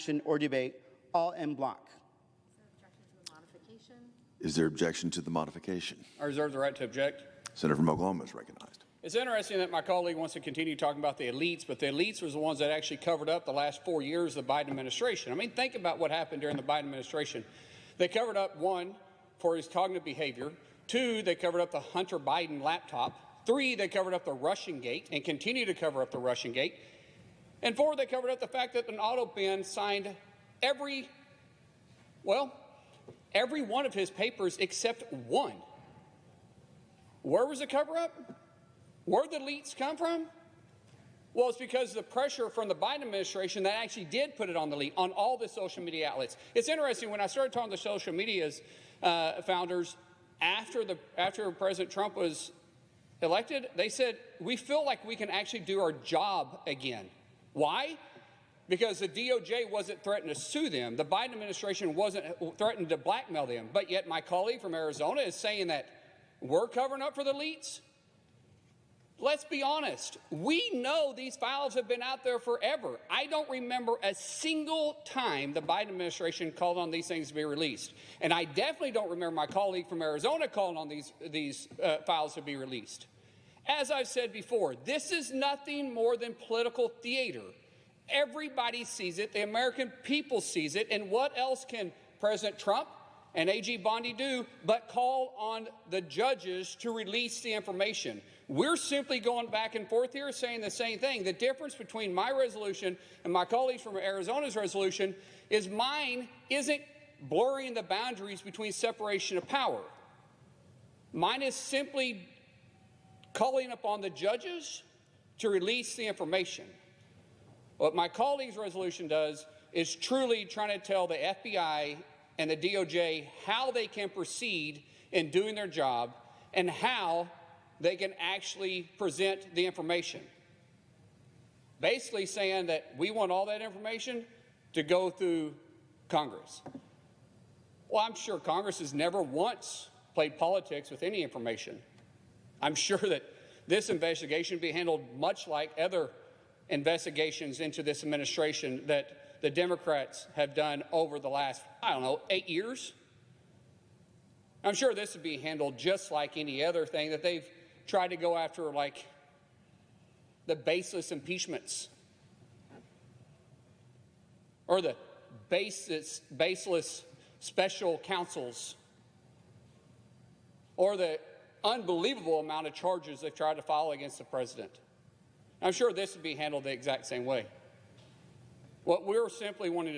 action, or debate, all en bloc. Is there objection to the modification? I reserve the right to object. Senator from Oklahoma is recognized. It's interesting that my colleague wants to continue talking about the elites, but the elites was the ones that actually covered up the last 4 years of the Biden administration. I mean, think about what happened during the Biden administration. They covered up, 1, for his cognitive behavior. 2, they covered up the Hunter Biden laptop. 3, they covered up the Russian gate and continue to cover up the Russian gate. And 4, they covered up the fact that an auto bin signed every one of his papers except one. Where was the cover-up? Where did the elites come from? Well, it's because of the pressure from the Biden administration that actually did put it on the elite, on all the social media outlets. It's interesting, when I started talking to social media's founders after President Trump was elected, they said, we feel like we can actually do our job again. Why? Because the DOJ wasn't threatening to sue them. The Biden administration wasn't threatening to blackmail them. But yet my colleague from Arizona is saying that we're covering up for the elites. Let's be honest. We know these files have been out there forever. I don't remember a single time the Biden administration called on these things to be released. And I definitely don't remember my colleague from Arizona calling on these files to be released. As I've said before, this is nothing more than political theater. Everybody sees it. The American people sees it. And what else can President Trump and AG Bondi do but call on the judges to release the information? We're simply going back and forth here saying the same thing. The difference between my resolution and my colleagues from Arizona's resolution is mine isn't blurring the boundaries between separation of power. Mine is simply calling upon the judges to release the information. What my colleague's resolution does is truly trying to tell the FBI and the DOJ how they can proceed in doing their job and how they can actually present the information. Basically saying that we want all that information to go through Congress. Well, I'm sure Congress has never once played politics with any information. I'm sure that this investigation will be handled much like other investigations into this administration that the Democrats have done over the last, 8 years. I'm sure this would be handled just like any other thing that they've tried to go after, like the baseless impeachments or the baseless special counsels or the unbelievable amount of charges they've tried to file against the president. I'm sure this would be handled the exact same way. What we're simply wanting to